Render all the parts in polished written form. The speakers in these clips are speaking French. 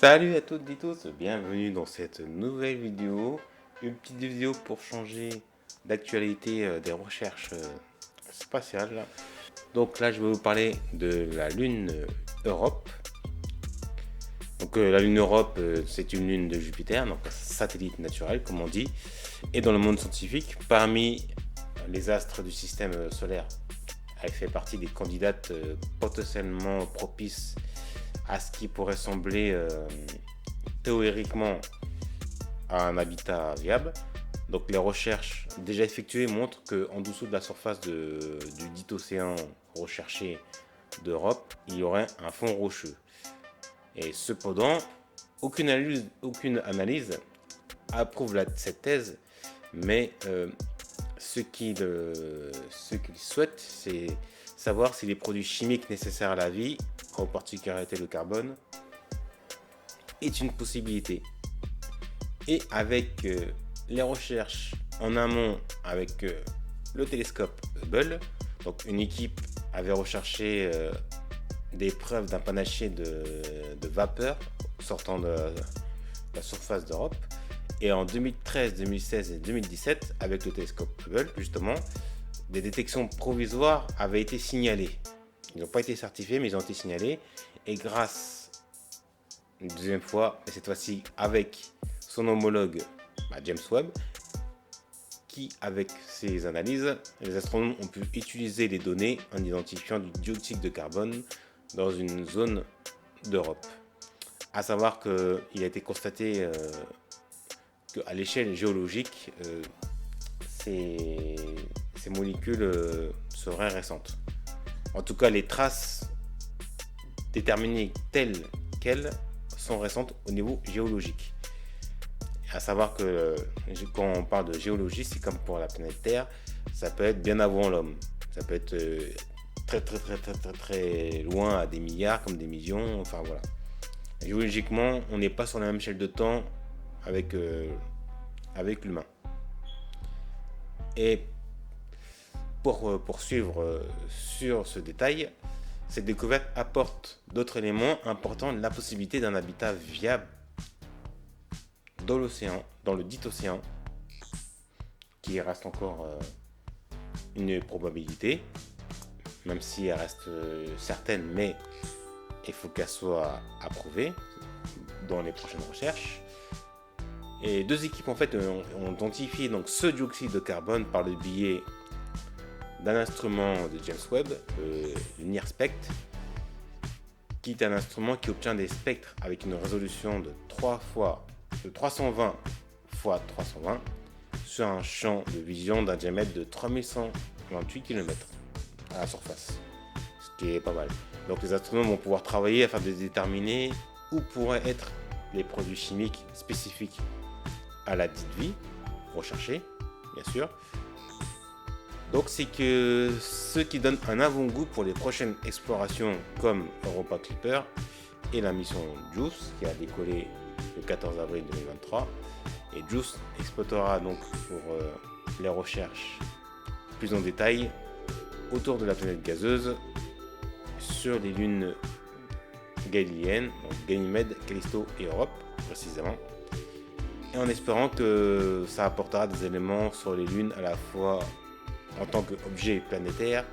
Salut à toutes et tous, bienvenue dans cette nouvelle vidéo. Une petite vidéo pour changer d'actualité des recherches spatiales. Donc là, je vais vous parler de la Lune Europe. Donc la Lune Europe, c'est une lune de Jupiter, donc un satellite naturel comme on dit. Et dans le monde scientifique, parmi les astres du système solaire, elle fait partie des candidates potentiellement propices à ce qui pourrait sembler théoriquement à un habitat viable. Donc les recherches déjà effectuées montrent qu'en dessous de la surface du dit océan recherché d'Europe, il y aurait un fond rocheux. Et cependant, aucune analyse approuve cette thèse, mais ce qu'ils souhaitent, c'est savoir si les produits chimiques nécessaires à la vie, en particularité le carbone, est une possibilité. Et avec les recherches en amont avec le télescope Hubble, donc une équipe avait recherché des preuves d'un panaché de vapeur sortant de la surface d'Europe. Et en 2013, 2016 et 2017, avec le télescope Hubble, justement, des détections provisoires avaient été signalées. Ils n'ont pas été certifiés, mais ils ont été signalés. Et grâce, une deuxième fois, et cette fois-ci avec son homologue James Webb, qui, avec ses analyses, les astronomes ont pu utiliser les données en identifiant du dioxyde de carbone dans une zone d'Europe. À savoir qu'il a été constaté qu'à l'échelle géologique, ces molécules seraient récentes. En tout cas, les traces déterminées telles qu'elles sont récentes au niveau géologique. À savoir que quand on parle de géologie, c'est comme pour la planète Terre, ça peut être bien avant l'homme. Ça peut être très loin, à des milliards comme des millions, enfin voilà. Géologiquement, on n'est pas sur la même échelle de temps avec l'humain. Et pour poursuivre sur ce détail, cette découverte apporte d'autres éléments importants de la possibilité d'un habitat viable dans l'océan, dans le dit océan, qui reste encore une probabilité, même si elle reste certaine, mais il faut qu'elle soit approuvée dans les prochaines recherches. Et deux équipes en fait ont identifié donc ce dioxyde de carbone par le biais d'un instrument de James Webb, le NIRSPECT, qui est un instrument qui obtient des spectres avec une résolution de 320 x 320 sur un champ de vision d'un diamètre de 3128 km à la surface, ce qui est pas mal. Donc les astronomes vont pouvoir travailler afin de déterminer où pourraient être les produits chimiques spécifiques à la dite vie recherchée, bien sûr. Donc c'est que ce qui donne un avant-goût pour les prochaines explorations comme Europa Clipper et la mission JUICE qui a décollé le 14 avril 2023. Et JUICE exploitera donc pour les recherches plus en détail autour de la planète gazeuse sur les lunes galiléennes, donc Ganymède, Callisto et Europe précisément. Et en espérant que ça apportera des éléments sur les lunes à la fois en tant qu'objet planétaire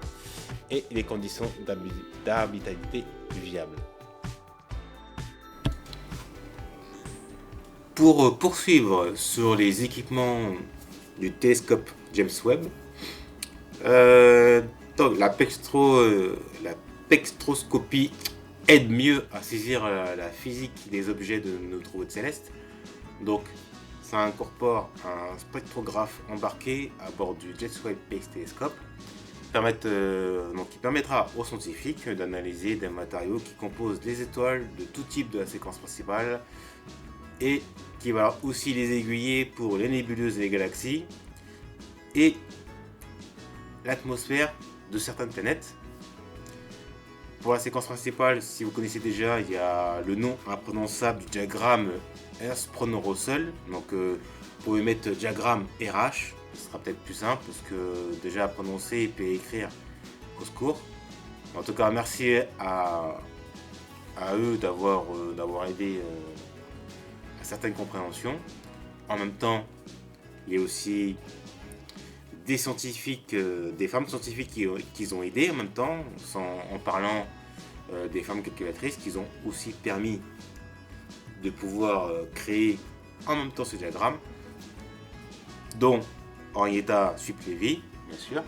et les conditions d'habitabilité viables. Pour poursuivre sur les équipements du télescope James Webb, donc la spectroscopie aide mieux à saisir la physique des objets de notre hôte céleste. Donc ça incorpore un spectrographe embarqué à bord du James Webb Space Telescope qui permettra aux scientifiques d'analyser des matériaux qui composent les étoiles de tout type de la séquence principale et qui va aussi les aiguiller pour les nébuleuses et les galaxies et l'atmosphère de certaines planètes. Pour la séquence principale, si vous connaissez déjà, il y a le nom imprononçable du diagramme Hertzsprung-Russell. Donc vous pouvez mettre diagramme RH, ce sera peut-être plus simple parce que déjà à prononcer et puis à écrire au secours. En tout cas, merci à à eux d'avoir aidé à certaines compréhensions. En même temps, il y a aussi des scientifiques, des femmes scientifiques qui ont aidé en même temps, en parlant des femmes calculatrices, qui ont aussi permis de pouvoir créer en même temps ce diagramme, dont Henrietta Sup-Levy, bien sûr,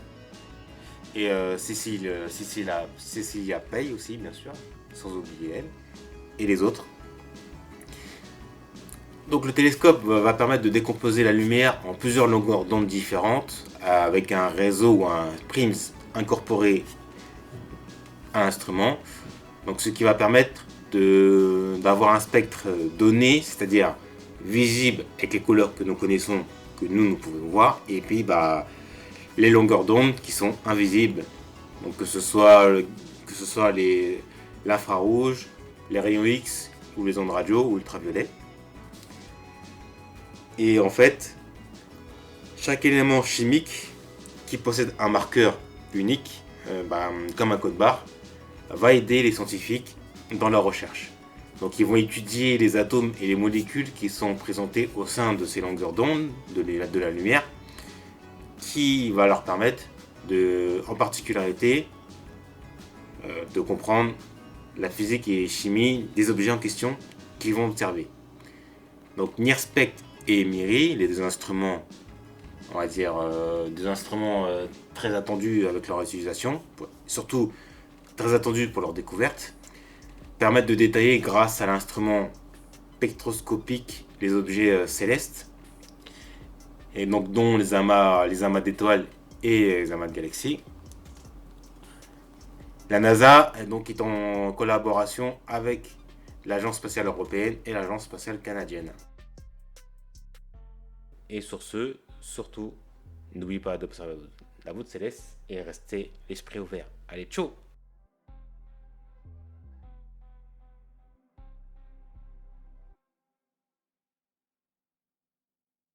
et Cecilia Pei aussi, bien sûr, sans oublier elle, et les autres. Donc le télescope va permettre de décomposer la lumière en plusieurs longueurs d'onde différentes, avec un réseau ou un prims incorporé à l'instrument. Donc ce qui va permettre d'avoir un spectre donné, c'est-à-dire visible avec les couleurs que nous connaissons, que nous pouvons voir, et puis les longueurs d'onde qui sont invisibles. Donc que ce soit l'infrarouge, les rayons X ou les ondes radio ou ultraviolets. Et en fait, chaque élément chimique qui possède un marqueur unique, comme un code barre, va aider les scientifiques dans leur recherche. Donc ils vont étudier les atomes et les molécules qui sont présentés au sein de ces longueurs d'onde, de la lumière, qui va leur permettre, en particularité, de comprendre la physique et chimie des objets en question qu'ils vont observer. Donc NIRSPECT et MIRI, les deux instruments, on va dire, très attendus avec leur utilisation, surtout très attendus pour leur découverte, permettent de détailler grâce à l'instrument spectroscopique les objets célestes, et donc dont les amas d'étoiles et les amas de galaxies. La NASA est en collaboration avec l'Agence spatiale européenne et l'Agence spatiale canadienne. Et sur ce, surtout, n'oublie pas d'observer la voûte céleste et restez l'esprit ouvert. Allez, ciao!